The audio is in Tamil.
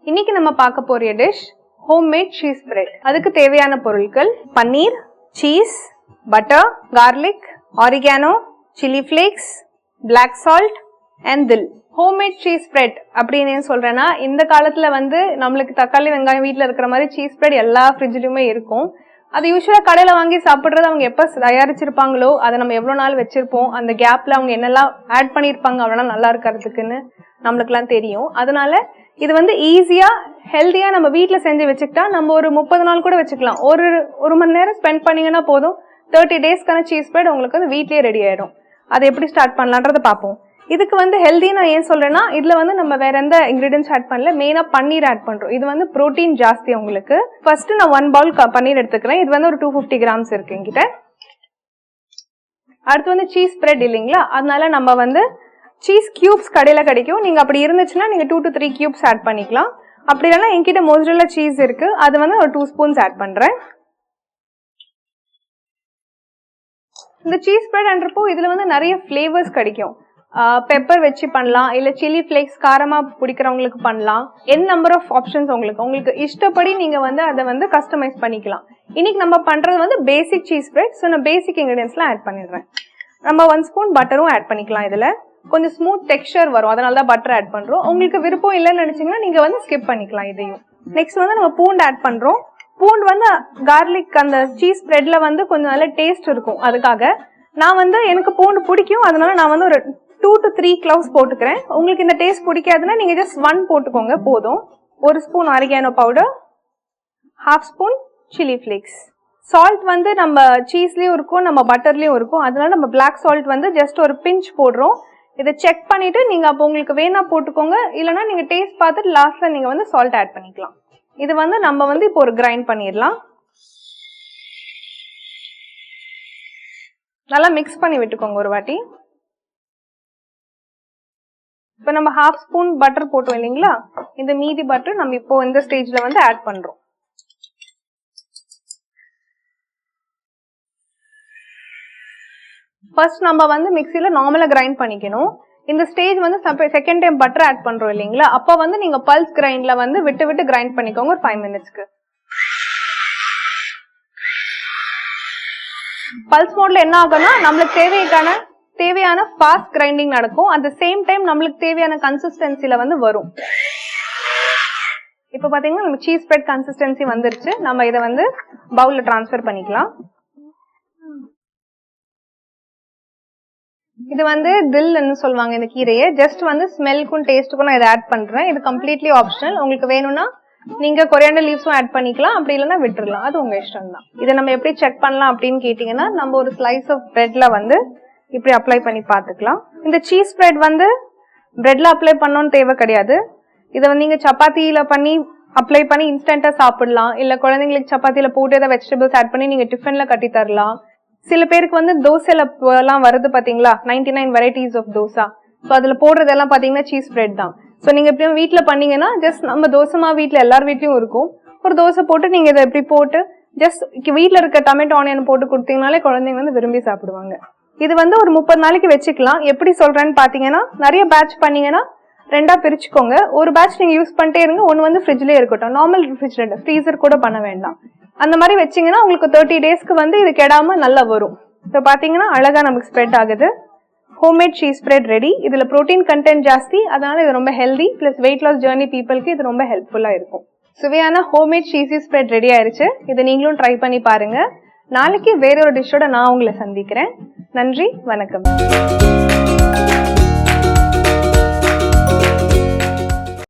இன்னைக்கு நம்ம பார்க்க போற டிஷ் ஹோம்மேட் சீஸ் பிரெட். அதுக்கு தேவையான பொருட்கள் paneer, cheese, butter, garlic, oregano, chilli flakes, black salt and dill. Homemade cheese bread அப்படின்னு சொல்றேன்னா, இந்த காலத்துல வந்து நம்மளுக்கு தக்காளி வெங்காயம் வீட்டுல இருக்கிற மாதிரி சீஸ் பிரெட் எல்லா ஃப்ரிட்ஜ்லயுமே இருக்கும். அது யூஸ்வலா கடையில வாங்கி சாப்பிடுறது அவங்க எப்ப தயாரிச்சிருப்பாங்களோ அதை நம்ம எவ்வளவு நாள் வச்சிருப்போம், அந்த கேப்ல அவங்க என்னெல்லாம் ஆட் பண்ணிருப்பாங்க அவ்வளவு நல்லா இருக்கிறதுக்குன்னு நம்மளுக்கு எல்லாம் தெரியும். அதனால இது வந்து ஈஸியா ஹெல்தியா நம்ம வீட்டுல செஞ்சு வச்சுக்கிட்டா நம்ம ஒரு 30 நாள் கூட வச்சுக்கலாம். ஒரு மணி நேரம் ஸ்பெண்ட் பண்ணீங்கன்னா போதும், 30 டேஸ்க்கான சீஸ் பிரெட் உங்களுக்கு வந்து வீட்லயே ரெடி ஆயிடும். அதை எப்படி ஸ்டார்ட் பண்ணலான்றத பார்ப்போம். இதுக்கு வந்து ஹெல்தி நான் ஏன் சொல்றேன்னா, இதுல வந்து நம்ம வேற எந்த இன்கிரீடியன்ஸ் ஆட் பண்ணல, மெயினா பன்னீர் ஆட் பண்றோம். இது வந்து புரோட்டீன் ஜாஸ்தி உங்களுக்கு. ஃபர்ஸ்ட் நான் 1 பவுல் பன்னீர் எடுத்துக்கிறேன். இது வந்து ஒரு 250 கிராம்ஸ் இருக்கு என்கிட்ட. அடுத்து வந்து சீஸ் பிரெட் இல்லைங்களா, அதனால நம்ம வந்து சீஸ் கியூப்ஸ் கடையில கிடைக்கும். நீங்க அப்படி இருந்துச்சுன்னா நீங்க 2 to 3 கியூப்ஸ் ஆட் பண்ணிக்கலாம். அப்படி இல்லைன்னா என்கிட்ட மோசரேலா சீஸ் இருக்கு, அது வந்து ஒரு 2 ஸ்பூன்ஸ் ஆட் பண்றேன். இந்த சீஸ் பிரெட்ன்றப்போ இதுல வந்து நிறைய ஃபிளேவர்ஸ் கிடைக்கும். பெப்பர் வச்சு பண்ணலாம், இல்ல சில்லி ஃபிளேக்ஸ் காரமா பிடிக்கிறவங்களுக்கு பண்ணலாம். என் நம்பர் ஆஃப் ஆப்ஷன்ஸ் உங்களுக்கு இஷ்டப்படி நீங்க வந்து அதை வந்து கஸ்டமைஸ் பண்ணிக்கலாம். இன்னைக்கு நம்ம பண்றது வந்து பேசிக் சீஸ் பிரெட். ஸோ நான் பேசிக் இன்கிரீடியன்ஸ்லாம் ஆட் பண்ணிடுறேன். நம்ம 1 ஸ்பூன் பட்டரும் ஆட் பண்ணிக்கலாம். இதுல கொஞ்சம் ஸ்மூத் டெக்ஸ்சர் வரும், அதனால தான் பட்டர் ஆட் பண்றோம். உங்களுக்கு விருப்பம் இல்லைன்னு நினைச்சீங்கன்னா நீங்க வந்து ஸ்கிப் பண்ணிக்கலாம் இதையும். நெக்ஸ்ட் வந்து நம்ம பூண்டு ஆட் பண்றோம். பூண்டு வந்து கார்லிக் அந்த சீஸ் பிரெட்ல வந்து கொஞ்சம் நல்ல டேஸ்ட் இருக்கும். அதுக்காக நான் வந்து எனக்கு பூண்டு பிடிக்கும், அதனால நான் வந்து ஒரு 2 to 3 cloves போட்டுக்கிறேன். உங்களுக்கு இந்த டேஸ்ட் பிடிக்காதுன்னா நீங்க ஜஸ்ட் 1 போட்டுக்கோங்க போதும். 1 spoon oregano powder, 1/2 spoon chilli flakes. Salt வந்து நம்ம சீஸ்லயும் இருக்கும், நம்ம பட்டர்லயும் இருக்கும், அதனால நம்ம பிளாக் சால்ட் வந்து ஜஸ்ட் ஒரு பிஞ்ச் போடுறோம். இதை செக் பண்ணிட்டு நீங்க அப்போ உங்களுக்கு வேணா போட்டுக்கோங்க, இல்லைன்னா நீங்க டேஸ்ட் பார்த்துட்டு லாஸ்ட்ல நீங்க வந்து சால்ட் ஆட் பண்ணிக்கலாம். இது வந்து நம்ம வந்து இப்போ ஒரு கிரைண்ட் பண்ணிடலாம். நல்லா மிக்ஸ் பண்ணி விட்டுக்கோங்க ஒரு வாட்டி. இப்ப நம்ம 1/2 ஸ்பூன் பட்டர் போட்டோம் இல்லைங்களா, இந்த மீதி பட்டர் நம்ம இப்போ இந்த ஸ்டேஜ்ல வந்து ஆட் பண்றோம். ஃபர்ஸ்ட் நம்ம வந்து மிக்ஸில நார்மலா கிரைண்ட் பண்ணிக்கணும். இந்த ஸ்டேஜ் வந்து செகண்ட் டைம் பட்டர் ஆட் பண்றோம் இல்லைங்களா, அப்ப வந்து நீங்க பல்ஸ் கிரைண்ட்ல வந்து விட்டு விட்டு கிரைண்ட் பண்ணிக்கோங்க ஒரு 5 மினிட்ஸ்க்கு. பல்ஸ் மோட்ல என்ன ஆகும்னா நம்மளுக்கு தேவையான ஃபாஸ்ட் கிரைண்டிங் நடக்கும். அட் தி சேம் டைம் நம்மளுக்கு தேவையான கன்சிஸ்டன்சில வந்து வரும். இப்ப பாத்தீங்கன்னா நம்ம சீஸ் பிரெட் கன்சிஸ்டன்சி வந்துருச்சு. நம்ம இதை வந்து பவுல்ல டிரான்ஸ்ஃபர் பண்ணிக்கலாம். இது வந்து தில்ன்னு சொல்லுவாங்க இந்த கீரையை. ஜஸ்ட் வந்து ஸ்மெல்க்கும் டேஸ்ட்டுக்கும் நான் இதை ஆட் பண்றேன். இது கம்ப்ளீட்லி ஆப்ஷனல். உங்களுக்கு வேணும்னா நீங்க கொரியாண்டர் லீவ்ஸும் ஆட் பண்ணிக்கலாம், அப்படி இல்லைன்னா விட்டுறலாம், அது உங்க இஷ்டம் தான். இதை நம்ம எப்படி செக் பண்ணலாம் அப்படின்னு கேட்டீங்கன்னா, நம்ம ஒரு ஸ்லைஸ் ஆஃப் பிரெட்ல வந்து இப்படி அப்ளை பண்ணி பார்த்துக்கலாம். இந்த சீஸ் பிரெட் வந்து பிரெட்ல அப்ளை பண்ணணும்னு தேவை கிடையாது. இதை வந்து நீங்க சப்பாத்தியில பண்ணி அப்ளை பண்ணி இன்ஸ்டன்டா சாப்பிடலாம், இல்ல குழந்தைங்களுக்கு சப்பாத்தியில போட்டு ஏதாவது வெஜிடபிள்ஸ் ஆட் பண்ணி நீங்க டிஃபன்ல கட்டி தரலாம். சில பேருக்கு வந்து தோசைல எல்லாம் வருது பாத்தீங்களா, 99 வெரைட்டிஸ் ஆஃப் தோசா. ஸோ அதுல போடுறதெல்லாம் பாத்தீங்கன்னா சீஸ் பிரெட் தான். ஸோ நீங்க எப்படியும் வீட்டுல பண்ணீங்கன்னா ஜஸ்ட் நம்ம தோசைமா வீட்டுல எல்லார் வீட்லயும் இருக்கும், ஒரு தோசை போட்டு நீங்க இதை எப்படி போட்டு ஜஸ்ட் வீட்டுல இருக்க டொமேட்டோ ஆனியன் போட்டு கொடுத்தீங்கனாலே குழந்தைங்க வந்து விரும்பி சாப்பிடுவாங்க. இது வந்து ஒரு 30 நாளைக்கு வச்சுக்கலாம். எப்படி சொல்றேன்னு பாத்தீங்கன்னா, நிறைய பேட்ச் பண்ணீங்கன்னா 2ஆ பிரிச்சுக்கோங்க. ஒரு பேட்ச் நீங்க யூஸ் பண்ணிட்டே இருங்க, ஒன்னு வந்து ஃப்ரிட்ஜ்லயே இருக்கட்டும். நார்மல் ரெஃப்ரிஜரேட்டர், ஃப்ரீசர் கூட பண்ண வேண்டாம். அந்த மாதிரி வச்சீங்கன்னா உங்களுக்கு 30 டேஸ்க்கு வந்து இது கெடாம நல்லா வரும். இப்போ பாத்தீங்கன்னா அழகா நமக்கு ஸ்ப்ரெட் ஆகுது. Homemade cheese spread ready. இதுல புரோட்டீன் கண்டென்ட் ஜாஸ்தி, அதனால இது ரொம்ப healthy. Plus weight loss journey பீப்புளுக்கு இது ரொம்ப ஹெல்ப்ஃபுல்லா இருக்கும். சுவையான ஹோம்மேட் சீஸி ஸ்ப்ரெட் ரெடி ஆயிருச்சு. இதை நீங்களும் ட்ரை பண்ணி பாருங்க. நாளைக்கு வேற ஒரு டிஷ்ஷோட நான் உங்களை சந்திக்கிறேன். நன்றி, வணக்கம்.